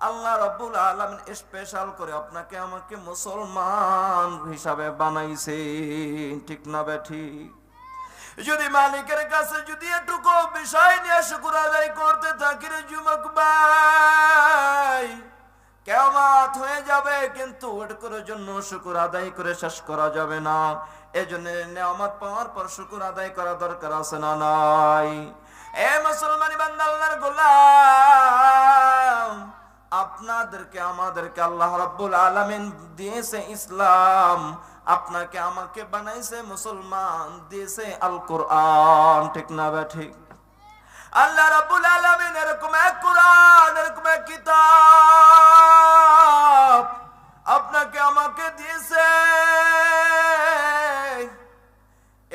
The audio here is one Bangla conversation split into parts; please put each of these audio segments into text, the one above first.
আল্লাহ রাব্বুল আলামিন স্পেশাল করে আপনাকে আমাকে মুসলমান হিসাবে বানাইছে, ঠিক না ঠিক? যদি মালিকের কাছে যদি এটুকু বিষয় নিয়ে শুকর আদায় করতে থাকি রে যুবক ভাই, কিয়ামত হয়ে যাবে, কিন্তু এটুকুর জন্য শুকর আদায় করে শেষ করা যাবে না। এজন্য নিয়ামত পাওয়ার পর শুকর আদায় করা দরকার আছে না নাই? এ মুসলমানি বান্দা আল্লাহর গোলাম, আপনাদেরকে আমাদেরকে আল্লাহ রাব্বুল আলামিন দিয়েছে ইসলাম, আপনাকে আমাকে বানাইছে মুসলমান, দিয়েছে আল কোরআন, ঠিক না ঠিক? আল্লাহ রাব্বুল আলামিন এরকম এক কোরআন, এরকম এক কিতাব আপনাকে আমাকে দিয়েছে।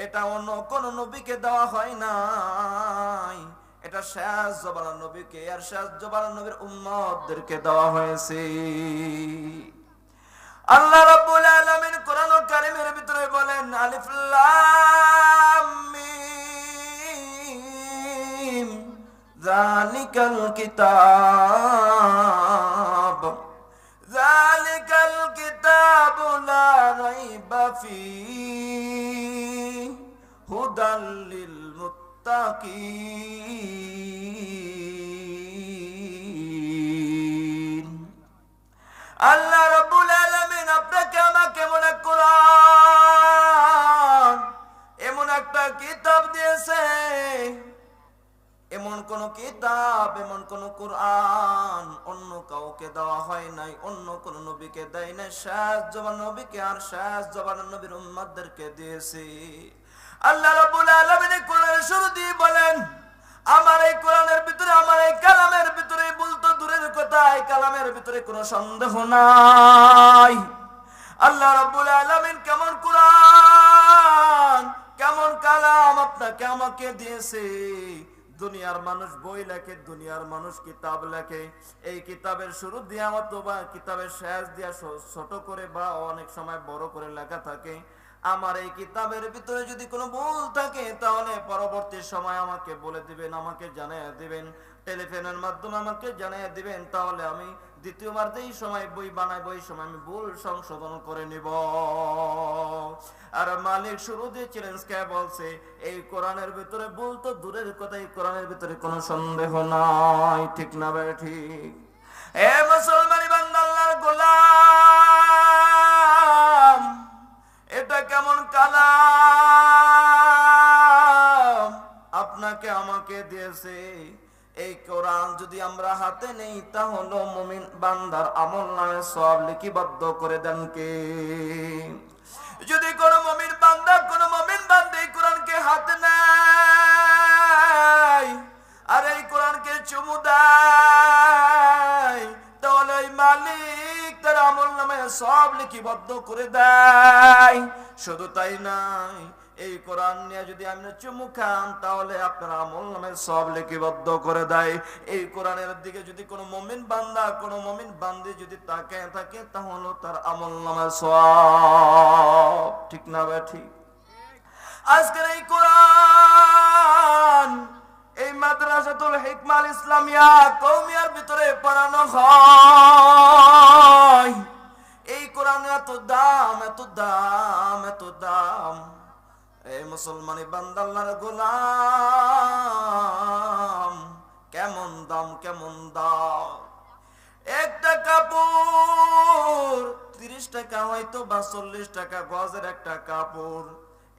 এটা অন্য কোন নবীকে দেওয়া হয় নাই, এটা শেষ জবানের নবীকে আর শেষ জবানের নবীর উম্মতদেরকে দেওয়া হয়েছে। আল্লাহ রাব্বুল আলামিন কোরআন কারীমের ভিতরে বলেন আলিফ লাম মিম যালিকাল কিতাব লা রাইবা ফীহি হুদাল লিল মুত্তাকিন। আল্লাহ রাব্বুল আলামিন আপনাকে আমাকে এমন এক কোরআন, এমন একটা কিতাব দিয়েছে, এমন কোন কিতাব, এমন কোন কোরআন অন্য কাউকে দেওয়া হয় নাই, অন্য কোন নবীকে দেয় নাই, শেষ জবান নবীকে আর শেষ জবানের নবীর উম্মতদেরকে দিয়েছে। আল্লাহ রাব্বুল আলামিন কোরআনের শুরু দিয়ে বলেন আমার এই কোরআনের ভিতরে, আমার এই কালামের ভিতরে বলতো দূরের কথা, এই কালামের ভিতরে কোনো সন্দেহ নাই। আল্লাহ রাব্বুল আলামিন কেমন কোরআন, কেমন কালাম আপনাকে আমাকে দিয়েছে। দুনিয়ার মানুষ বই লেখে, দুনিয়ার মানুষ কিতাব লেখে, এই কিতাবের শুরু দিয়া অথবা কিতাবের শেষ দিয়া ছোট করে বা অনেক সময় বড় করে লেখা থাকে। আমার এই কিতাবের ভিতরে যদি কোনো ভুল থাকে তাহলে পরবর্তী সময় আমাকে বলে দিবেন, আমাকে জানিয়ে দিবেন, টেলিফোনের মাধ্যমে আমাকে জানিয়ে দিবেন, তাহলে আমি দ্বিতীয়বার যেই সময় বই বানাই ওই সময় আমি ভুল সংশোধন করে নিব। আর মালিক শুরু দিয়ে চ্যালেঞ্জ কে বলছে এই কোরআনের ভিতরে ভুল তো দূরের কথা, এই কোরআনের ভিতরে কোনো সন্দেহ নাই, ঠিক না ভাই ঠিক? এ মুসলমানি বান্দা আল্লাহর গোলাম, এটা কেমন কালাম আপনাকে আমাকে দিয়েছে। এই কোরআন যদি আমরা হাতে নেই তাহলে মুমিন বান্দার আমলনামে সওয়াব লিপিবদ্ধ করে দেন কে? যদি কোন মুমিন বান্দা, কোন মুমিন বান্দা এই কোরআনকে হাতে নেয় আর এই কোরআনকে চুমু দেয়, তাহলে ওই মালিক তার আমলনামে সওয়াব লিপিবদ্ধ করে দেয়। শুধু তাই নাই, এই কোরআন নিয়ে যদি আপনি চুমু খান তাহলে আপনার আমলনামে সওয়াব লিপিবদ্ধ করে দেয়। এই কোরআনের দিকে যদি কোনো মুমিন বান্দা, কোনো মুমিন বান্দি যদি তাকায় থাকে তাহলে তার আমলনামে সওয়াব, ঠিক না ভাই ঠিক? আজকের এই কোরআন এই মাদ্রাসাতুল হিকমাল ইসলামিয়া কওমিয়ার ভিতরে পড়ানো হয়। এই কোরআন এত দাম, এত দাম, এত দাম। এই মুসলমানি বান্দা আল্লাহর গোলাম, কেমন দাম, কেমন দাম। একটা কাপড় 30 টাকা হয়তো বা 40 টাকা গজের একটা কাপড়,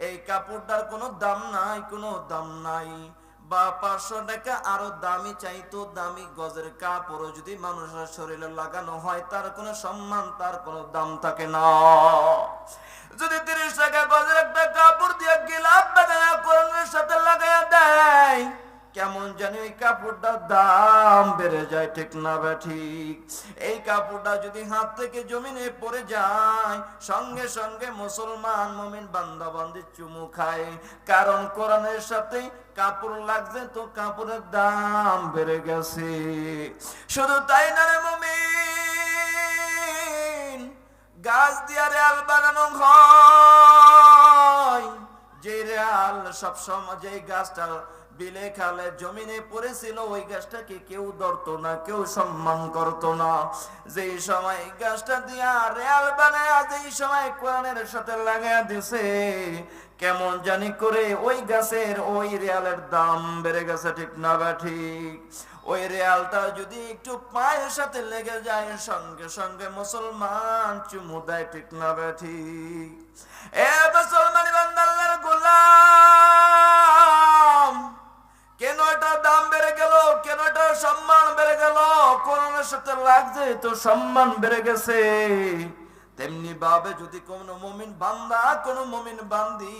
এই কাপড়টার কোনো দাম নাই, কোনো দাম নাই। বা 500 টাকা আরো দামি চাইতো দামি গজের কাপড় যদি মানুষের শরীরে লাগানো হয় তার কোনো সম্মান, তার কোনো দাম থাকে না। যদি 30 টাকা গজের একটা কাপড় দিয়ে গিলাফ বানায়া কোরআনের সাথে লাগায়া দেয়, কেমন জানি ওই কাপড়টার দাম বেড়ে যায়, ঠিক না ভাই ঠিক? এই কাপড়টা যদি হাত থেকে জমিনে পড়ে যায় সঙ্গে সঙ্গে মুসলমান মুমিন বান্দা বান্দি চুমু খায়, কারণ কোরআনের সাথে কাপড় লাগছে তো কাপড়ের দাম বেড়ে গেছে। শুধু তাই না রে মুমিন, গাছ দিয়ে রেল বানানো হয়, যে রেল সবসময়, যে গাছটা বিলে খালে জমিনে পড়েছিল, ওই গাছটাকে কেউ ধরতো না, কেউ সম্মান করতো না। যেই সময় গাছটা দিয়া রেয়াল বানায়, যেই সময় কোরআনের সাথে লাগায় দিছে, কেমন জানি করে ওই গাছের ওই রেয়ালের দাম বেড়ে গেছে, ঠিক না বা ঠিক? ওই রেয়ালটা যদি একটু পায়ের সাথে লেগে যায়, সঙ্গে সঙ্গে মুসলমান চুমু দেয়, ঠিক না বা ঠিক? এ মুসলমান বান্দার গোলাম, কেন এটা দাম বেড়ে গেল, কেন এটা সম্মান বেড়ে গেল? কোরআনের সাথে লাগছে তো সম্মান বেড়ে গেছে। তেমনি ভাবে যদি কোন মুমিন বান্দা, কোন মুমিন বান্দি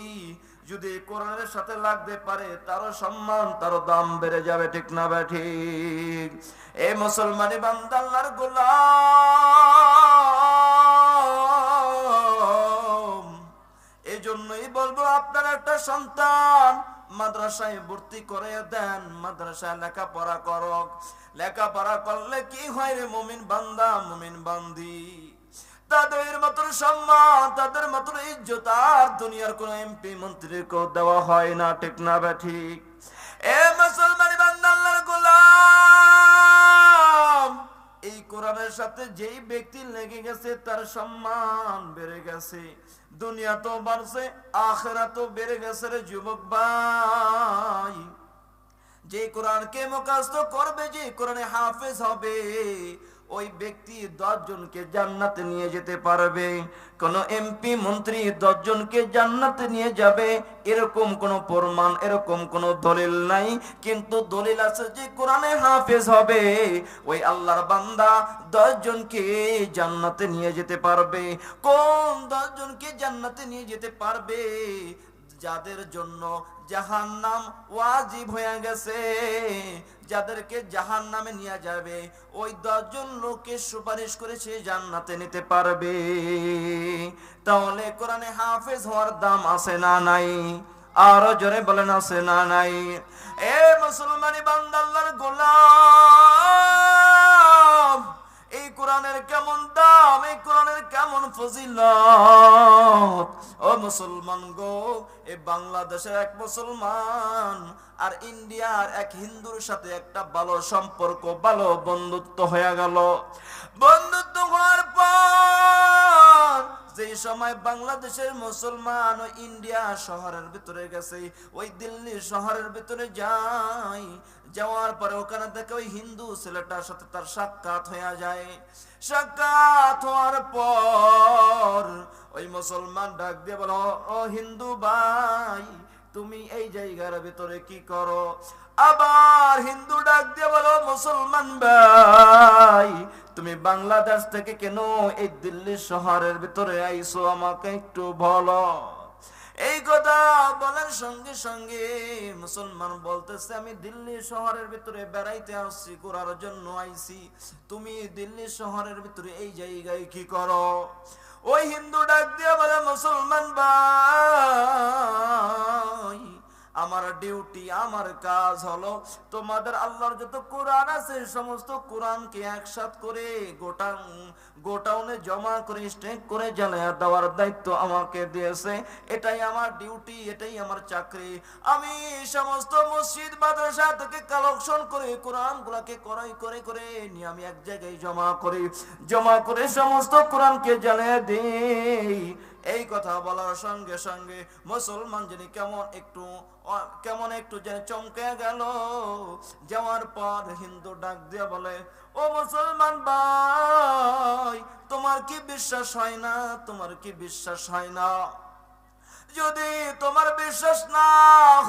যদি কোরআনের সাথে লাগতে পারে, তারও সম্মান, তারও দাম বেড়ে যাবে, ঠিক না ভাই ঠিক? এই মুসলমানি বান্দা আল্লাহর গোলাম, এই জন্যই বলবো আপনার একটা সন্তান মাদ্রাসায় ভর্তি করে দেন, মাদ্রাসায় লেখাপড়া করক। লেখাপড়া করলে কি হয় রে মুমিন বান্দা, মুমিন বান্দি, তাদের মতন সম্মান, তাদের মতন ইজ্জত আর দুনিয়ার কোন এমপি মন্ত্রীকে দেওয়া হয় না, ঠিক না বা ঠিক? এ মুসলমানি বান্দা আল্লাহর গোলাম, এই কোরআনের সাথে যেই ব্যক্তি লেগে গেছে তার সম্মান বেড়ে গেছে, দুনিয়া তো বাড়ছে, আখিরাত তো বেড়ে গেছে রে যুবক ভাই। যে কোরআনকে মুখস্থ করবে, যে কোরআনে হাফেজ হবে, ওই ব্যক্তি 10 জনকে জান্নাতে নিয়ে যেতে পারবে। কোন এমপি মন্ত্রী 10 জনকে জান্নাতে নিয়ে যাবে এরকম কোন প্রমাণ, এরকম কোন দলিল নাই। কিন্তু দলিল আছে যে কোরআনে হাফেজ হবে, ওই আল্লাহর বান্দা 10 জনকে জান্নাতে নিয়ে যেতে পারবে। কোন 10 জনকে জান্নাতে নিয়ে যেতে পারবে? যাদের জন্য জাহান্নাম ওয়াজিব হয়ে গেছে, যাদেরকে জাহান্নামে নিয়ে যাবে, ওই 10 জন লোককে সুপারিশ করেছে জান্নাতে নিতে পারবে। তাহলে কোরআনে হাফেজ হওয়ার দাম আছে না নাই? আরো জোরে বলেন আছে না নাই? এ মুসলমানি বান্দা আল্লাহর গোলাম, এই কোরআনের কেমন দাম, এই কোরআনের কেমন ফজিলত! ও মুসলমান গো, এই বাংলাদেশের এক মুসলমান আর ইন্ডিয়ার এক হিন্দুর সাথে একটা ভালো সম্পর্ক, ভালো বন্ধুত্ব হয়ে গেল। বন্ধুত্ব হওয়ার পর যে সময় বাংলাদেশের মুসলমান ওই ইন্ডিয়া শহরের ভিতরে গেছে, ওই দিল্লি শহরের ভিতরে যায়, যাওয়ার পরে ওখানে থেকে ওই হিন্দু ছেলেটার সাথে তার সাক্ষাৎ হয়ে যায়। সাক্ষাৎ হওয়ার পর ওই মুসলমান ডাক দিয়ে বলো, ও হিন্দু ভাই, তুমি এই জায়গার ভিতরে কি করো? আবার হিন্দু ডাক দিয়ে বলো, মুসলমান ভাই, তুমি বাংলাদেশ থেকে কেন এই দিল্লি শহরের ভিতরে আইছো, আমাকে একটু বলো। এই কথা বলার সঙ্গে সঙ্গে মুসলমান বলতেছে, আমি দিল্লি শহরের ভিতরে বেড়াইতে আসছি, ঘোরার জন্য আইছি, তুমি দিল্লি শহরের ভিতরে এই জায়গায় কি করো? ওই হিন্দু ডাক দিয়ে বলে, মুসলমান ভাই, আমার ডিউটি, আমার কাজ হলো তোমাদের আল্লাহর যত কোরআন আছে সমস্ত কোরআনকে একসাথ করে গোটাউনে জমা করে স্ট্যাক করে জ্বালায়া দেওয়ার দায়িত্ব আমাকে দিয়েছে। এটাই আমার ডিউটি, এটাই আমার চাকরি। আমি সমস্ত মসজিদ মাদ্রাসা থেকে কালেকশন করে কোরআনগুলোকে ক্রয় করে করে নিয়ে আমি এক জায়গায় জমা করে সমস্ত কোরআনকে জ্বালিয়ে দিই। এই কথা বলার সঙ্গে সঙ্গে মুসলমান যিনি কেমন একটু যেন চমকে গেল। যাওয়ার পর হিন্দু ডাক দিয়ে বলে, ও মুসলমান ভাই, তোমার কি বিশ্বাস হয় না? তোমার কি বিশ্বাস হয় না? যদি তোমার বিশ্বাস না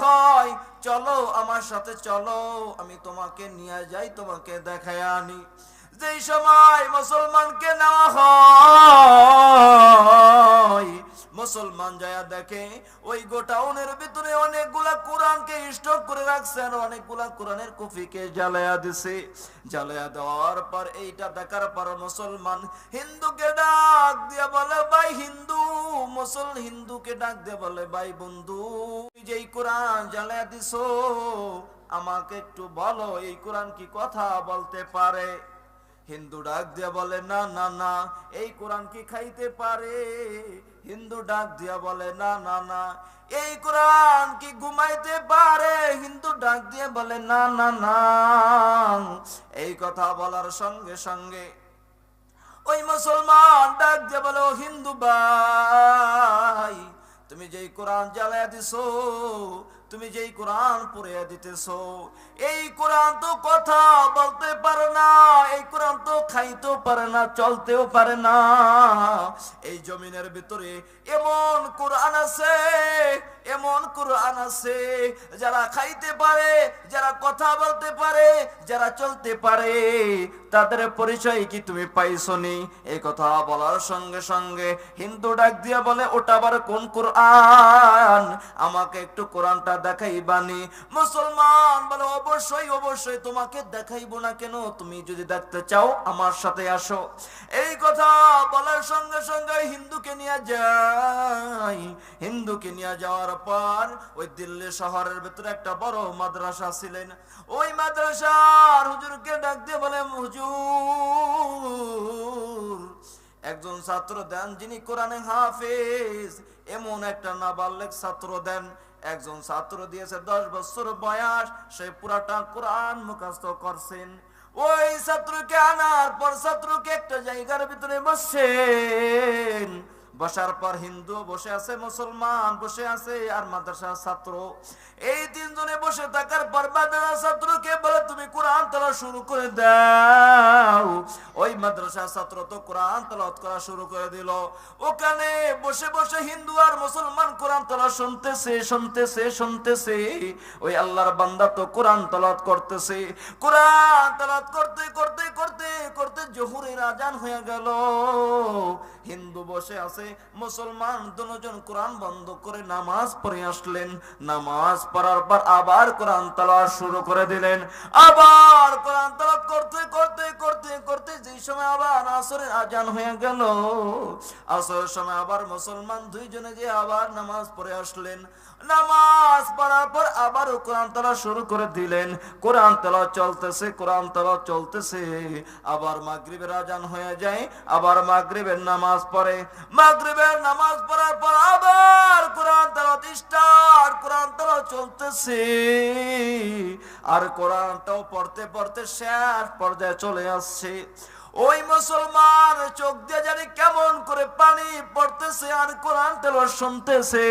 হয়, চলো আমার সাথে, চলো আমি তোমাকে নিয়ে যাই, তোমাকে দেখায় আনি। যেই সময় মুসলমানকে নেওয়া হয়, মুসলমান যায় দেখে ওই গোটাউনের ভিতরে অনেকগুলা কোরআনকে স্টক করে রাখছে, আর অনেকগুলা কোরআনের কপিকে জ্বালায়া দিছে। জ্বালায়া দেওয়ার পর এইটা দেখার পর মুসলমান হিন্দুকে ডাক দিয়ে বলে, ভাই হিন্দু, হিন্দুকে ডাক দিয়ে বলে, ভাই বন্ধু, যেই কোরআন জ্বালায়া দিছো আমাকে একটু বলো, এই কোরআন কি কথা বলতে পারে? হিন্দু ডাক দিয়ে বলে, না না না, এই কোরআন কি খাইতে পারে? হিন্দু ডাক দিয়া বলে না না না, এই কোরআন কি ঘুমাইতে পারে? হিন্দু ডাক দিয়ে বলে না না না। এই কথা বলার সঙ্গে সঙ্গে ওই মুসলমান ডাক দিয়ে বলে, ও হিন্দু ভাই, তুমি যেই কোরআন জ্বালায়া দিছো, তুমি যেই কোরআন পড়িয়া দিতেছো, এই কোরআন তো কথা বলতে পারে না, এই কোরআন তো খাইতেও পারে না, চলতেও পারে না। এই জমিনের ভিতরে এমন কোরআন আছে, এমন কোরআন আছে, যারা খাইতে পারে, যারা কথা বলতে পারে, যারা চলতে পারে, তাদের পরিচয় কি তুমি পাইছনি? এই কথা বলার সঙ্গে সঙ্গে হিন্দু ডাক দিয়া বলে, ওটা আবার কোন কোরআন? আমাকে একটু কোরআনটা দেখাইবানি? মুসলমান বলে, অবশ্যই অবশ্যই, তোমাকে দেখাইবো না কেন? তুমি যদি দেখতে চাও আমার সাথে আসো। এই কথা বলার সঙ্গে সঙ্গে হিন্দুকে নিয়ে যাই। হিন্দুকে নিয়ে যাওয়ার পর ওই দিল্লি শহরের ভিতরে একটা বড় মাদ্রাসা ছিলেন। ওই মাদ্রাসার হুজুরকে ডাক দিয়ে বলে, হুজুর, একজন ছাত্র দেন যিনি কোরআনে হাফেজ। এমন একটা নাবালেগ ছাত্র দেন। একজন ছাত্র দিয়েছে 10 বছর বয়স, সে পুরাটা কোরআন মুখস্থ করছেন। ওই ছাত্রকে আনার পর ছাত্রকে একটা জায়গার ভিতরে বসেন। বসার পর হিন্দু বসে আছে, মুসলমান বসে আছে, আর মাদ্রাসার ছাত্র। এই তিনজনে বসে থাকার পর মাদ্রাসার ছাত্রকে বলে, তুমি কোরআন তেলাওয়াত শুরু করে দাও। ওই মাদ্রাসার ছাত্র তো কোরআন তেলাওয়াত করা শুরু করে দিল। ওখানে বসে বসে হিন্দু আর মুসলমান কোরআন তেলাওয়াত শুনতেছে শুনতেছে শুনতেছে। ওই আল্লাহর বান্দা তো কোরআন তেলাওয়াত করতেছে। কোরআন তেলাওয়াত করতে করতে করতে করতে জোহরের আজান হয়ে গেল। হিন্দু বসে আছে, মুসলমান দুজন কোরআন বন্ধ করে নামাজ পড়ে আসলেন। নামাজ পড়ার পর আবার কোরআন তেলাওয়াত শুরু করে দিলেন। আবার কোরআন তেলাওয়াত করতে করতে করতে করতে যেই সময় আবার আসরের আজান হয়ে গেল, আসরের সময় আবার মুসলমান দুইজনে যে আবার নামাজ পড়ে আসলেন। নামাজ পড়ার পর আবার কোরআন তেলাওয়াত শুরু করে দিলেন। কোরআন তেলাওয়াত চলতেছে, কোরআন তেলাওয়াত চলতেছে। আবার মাগরিবের আজান হয়ে যায়, আবার মাগরিবের নামাজ পড়ে। মাগরিবের নামাজ পড়ার পর আবার কোরআন তেলাওয়াত স্টার্ট, কোরআন তেলাওয়াত চলতেছে। আর কোরআনটাও পড়তে পড়তে শেষ পর্যায়ে চলে আসছে। ওই মুসলমান চোখ দিয়ে জানি কেমন করে পানি পড়তেছে, আর কোরআন তেলাওয়াত শুনতেছে।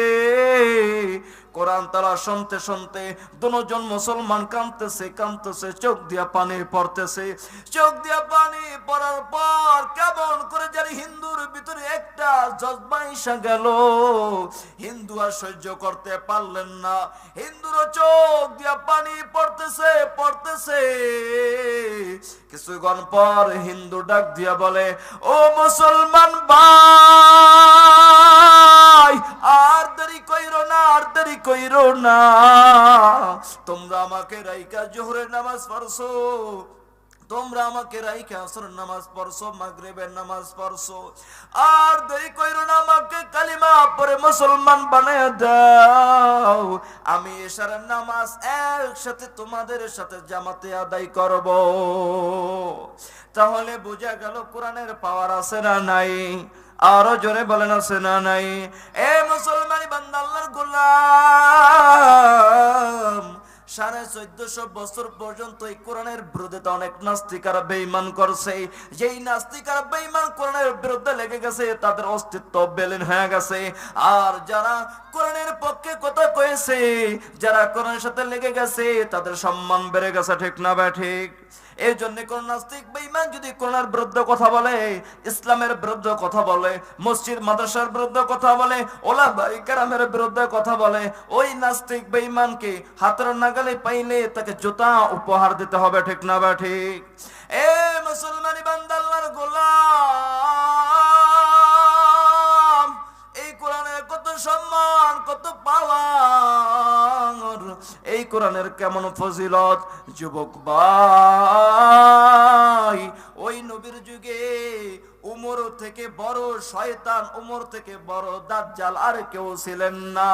কোরআন তেলাওয়াত শুনতে শুনতে দুজন মুসলমান কাঁদতেছে কাঁদতেছে, চোখ দিয়ে পানি পড়তেছে। চোখ দিয়ে পানি পড়ার পর কেমন করে জানি হিন্দুর ভিতরে একটা জজবা এসে গেল। হিন্দু আর সহ্য করতে পারলেন না। হিন্দুরও চোখ দিয়ে পানি পড়তেছে পড়তেছে। কিছুক্ষণ পর হিন্দু ডাক দিয়া বলে, ও মুসলমান ভাই, আর দেরি কইরো না, আর দেরি কইরো না। তোমরা আমাকে রাইকা জোহরের নামাজ পড়ছো, তোমরা আমাকে রাইখা আসরের নামাজ পড়ছো, মাগরিবের নামাজ পড়ছো, আর দেরি কইরো না, আমাকে কালিমা পড়ে মুসলমান বানায় দাও। আমি এশারের নামাজ একসাথে তোমাদের সাথে জামাতে আদায় করব। তাহলে বোঝা গেল কোরআনের পাওয়ার আছে না নাই? আরো জোরে বলেন, আছে না নাই? এ মুসলমানি বান্দা, আল্লাহর গোলাম, 1450 বছর পর্যন্ত এই কোরআনের বিরুদ্ধে অনেক নাস্তিকারা বেঈমান করছে। যেই নাস্তিকারা বেঈমান কোরআনের বিরুদ্ধে লেগে গেছে, তাদের অস্তিত্ব বেলীন হয়ে গেছে। আর যারা কোরআনের পক্ষে কথা কয়েছে, যারা কোরআনের সাথে লেগে গেছে, তাদের সম্মান বেড়ে গেছে। ঠিক না বে ঠিক? এই জন্য কোন নাস্তিক বেঈমান যদি কোরআনের বিরুদ্ধে কথা বলে, ইসলামের বিরুদ্ধে কথা বলে, মসজিদ মাদ্রাসার বিরুদ্ধে কথা বলে, ওলামায়ে কেরামের বিরুদ্ধে কথা বলে, ওই নাস্তিক বেঈমানকে হাতের নাগালে পাইলে তাকে জুতা উপহার দিতে হবে। ঠিক না বা ঠিক? এ মুসলমানি বান্দা, আল্লাহর গোলাম, এই কোরআনের কত সম্মান, কত পাওয়ার, এই কোরআনের কেমন ফজিলত। যুবক ভাই, ওই নবীর যুগে উমর থেকে বড় শয়তান, উমর থেকে বড় দাজ্জাল আর কেউ ছিলেন না।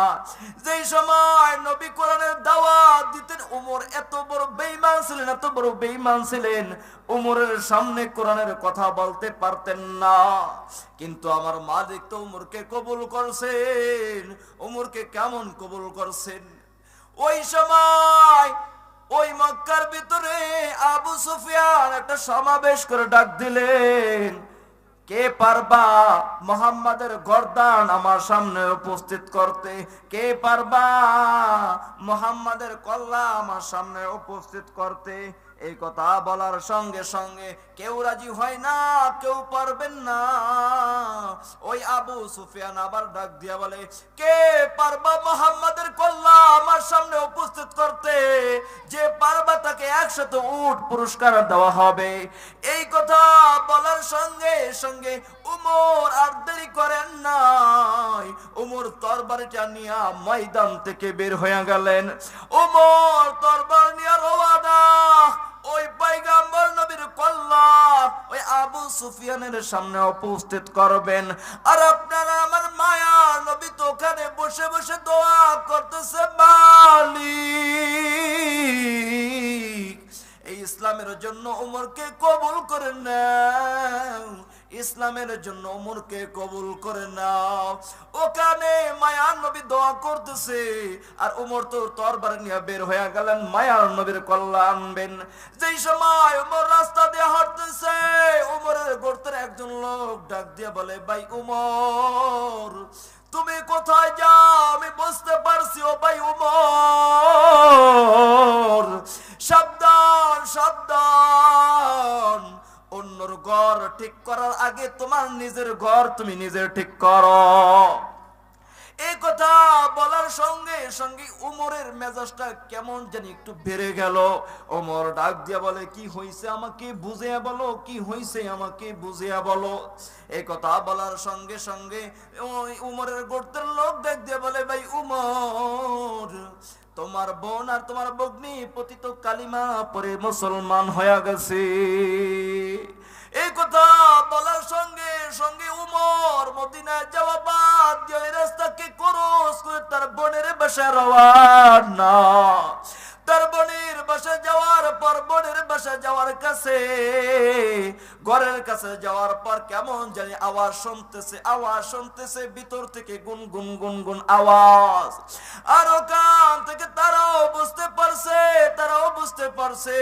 যেই সময় নবী কোরআনের দাওয়াত দিতেন, উমর এত বড় বেঈমান ছিলেন, এত বড় বেঈমান ছিলেন, উমরের সামনে কোরআনের কথা বলতে পারতেন না। কিন্তু আমার মালিক তো উমরকে কবুল করছেন। উমরকে কেমন কবুল করছেন? ওই সময় ওই মক্কার ভিতরে আবু সুফিয়ান একটা সমাবেশ করে ডাক দিলেন, কে পারবা মুহাম্মাদের গর্দান আমার সামনে উপস্থিত করতে? কে পারবা মুহাম্মাদের কল্লা আমার সামনে উপস্থিত করতে? এই কথা বলার সঙ্গে সঙ্গে কেউ রাজি হয় না, কেউ পারবেন না। ওই আবু সুফিয়ান আবার ডাক দিয়া বলে, কে পারবা মুহাম্মাদের কল্লা আমার সামনে উপস্থিত করতে? যে পারবা তাকে 100 উট পুরস্কার দেওয়া হবে। এই কথা বলার সঙ্গে সঙ্গে উমর আর দেরি করেন নাই, উমর তরবারিটা নিয়ে ময়দান থেকে বের হয়ে গেলেন। উমর তরবার নিয়ে রওয়ানা, ওই পয়গম্বর নবীর কল্লা ওই আবু সুফিয়ানের সামনে উপস্থিত করবেন। আর আপনারা আমার মায়া নবী তো ওখানে বসে বসে দোয়া করতেছে, মালিক এই ইসলামের জন্য উমরকে কবুল করে নাও, ইসলামের জন্য উমরকে কবুল করে নাও। ওখানে মায়ার নবী দোয়া করতেছে, আর উমর তো তরবারি নিয়ে বের হয়ে গেলেন মায়ার নবীর কল্লা আনবেন। যেই সময় উমর রাস্তা দিয়ে হাঁটতেছে, উমরের গোত্রের একজন লোক ডাক দিয়ে বলে, ভাই উমর তুমি কোথায় যাও? আমি বুঝতে পারছি ও ভাই উমর, সাবধান সাবধান, অন্যর ঘর ঠিক করার আগে তোমার নিজের ঘর তুমি নিজে ঠিক করো। এই কথা বলার সঙ্গে সঙ্গে উমরের মেজাজটা কেমন জানি একটু বেড়ে গেল। উমর ডাক দিয়া বলে, কি হইছে আমাকে বুঝিয়া বলো, কি হইছে আমাকে বুঝিয়া বলো। এই কথা বলার সঙ্গে সঙ্গে ওই উমরের গোত্রের লোক ডাক দিয়া বলে, ভাই উমর তোমার বোন আর তোমার ভগ্নী পতিত কালিমা পরে মুসলমান হয়ে গেছে। এই কথা বলার সঙ্গে সঙ্গে উমর মদিনায় যাওয়া বাদ দিয়ে এই রাস্তাকে ক্রস করে তার বোনের বাসায় রওয়ানা। তার বোনের বাসা যাওয়ার পর, বোনের বাসা যাওয়ার কাছে, ঘরের কাছে যাওয়ার পর কেমন জানি আওয়াজ শুনতেছে, আওয়াজ শুনতেছে ভিতর থেকে গুনগুন গুনগুন আওয়াজ। আর ওখান থেকে তারাও বুঝতে পারছে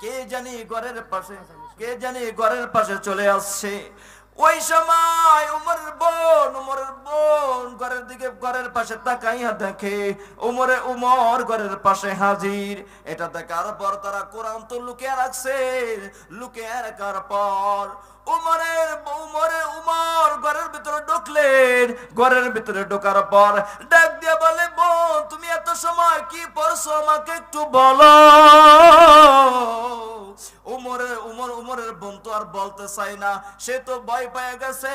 কে জানি ঘরের পাশে, কে জানি ঘরের পাশে চলে আসছে। ওই সময় উমর বোন ঘরের দিকে, ঘরের পাশে তাকাইয়া দেখে উমর ঘরের পাশে হাজির। এটা দেখার পর তারা কোরআন তো লুকিয়ে রাখছে, লুকিয়ে রাখার পর উমর ঘরের ভিতরে ঢুকলেন। ঘরের ভিতরে ঢোকার পর ডাক দিয়ে বলে, বোন তুমি এত সময় কি পড়ছো আমাকে একটু বলো। উমরের বোন তো আর বলতে চায় না, সে তো ভয় পেয়ে গেছে,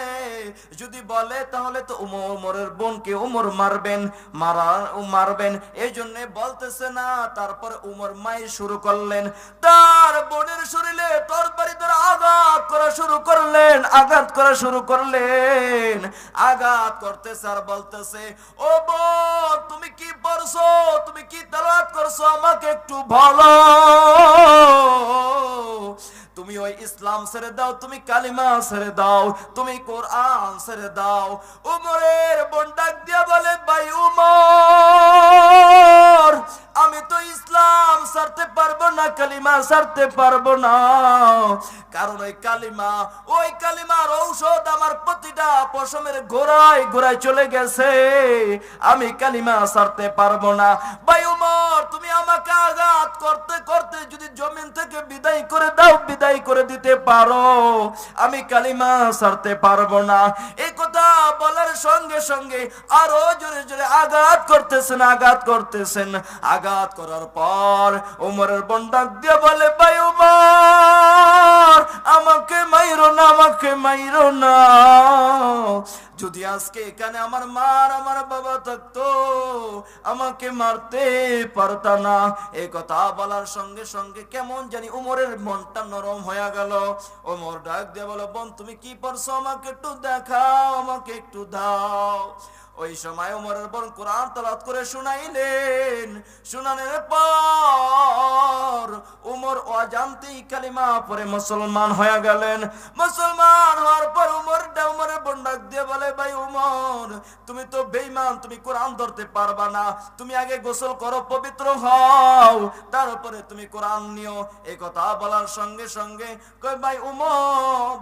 যদি বলে তাহলে তো উমরের বোনকে উমর মারবেন, এই জন্য বলতেছে না। তারপর উমর মাইর শুরু করলেন, তার বোনের শরীরে তরবারি দ্বারা আঘাত করা শুরু করলেন, আঘাত করতেছে আর বলতেছে, ও বোন তুমি কি পড়ছো, তুমি কি তেলাওয়াত করছো আমাকে একটু বলো। তুমি ওই ইসলাম ছেড়ে দাও, তুমি কালিমা ছেড়ে দাও, তুমি কোরআন ছেড়ে দাও। উমরের বোন ডাক দিয়া বলে, ভাই উমর আমি তো ইসলাম ছাড়তে পারবো না, কালিমা ছাড়তে পারবো না, কারণ ওই কালিমার ঔষধ আমার প্রতিটা পশমের গোড়ায় গোড়ায় চলে গেছে, আমি কালিমা ছাড়তে পারবো না। ভাই উমর তুমি আমাকে আঘাত করতে করতে যদি জমিন থেকে বিদায় করে দাও, বিদায় করে দিতে পারো, আমি কালিমা ছাড়তে পারবো না। এই কথা বলার সঙ্গে সঙ্গে আরো জোরে জোরে আঘাত করতেছেন। আঘাত করার পর উমরের বোন ডাক দিয়ে বলে, ভাই উমর আমাকে মাইরো না, যদি আজকে এখানে আমার মার আমার বাবা থাকতো আমাকে মারতে পারতা না। এই কথা বলার সঙ্গে সঙ্গে কেমন জানি উমরের মনটা নরম হয়ে গেল। ওমর ডাক দিয়ে বলে, বোন তুমি কি পড়ছো আমাকে একটু দেখাও, আমাকে একটু দাও। ওই সময় ওমরের বোন কোরআন তেলাওয়াত করে শুনাইলেন। শুনানোর পর উমর অজান্তেই কালিমা পড়ে মুসলমান হয়ে গেলেন। মুসলমান হওয়ার পর উমরের বোন ডাক দিয়ে বলে, ভাই উমর তুমি তো বেঈমান, তুমি কোরআন ধরতে পারবা না, তুমি আগে গোসল করো, পবিত্র হও, তারপরে তুমি কোরআন নিও। এই কথা বলার সঙ্গে সঙ্গে কই, ভাই উমর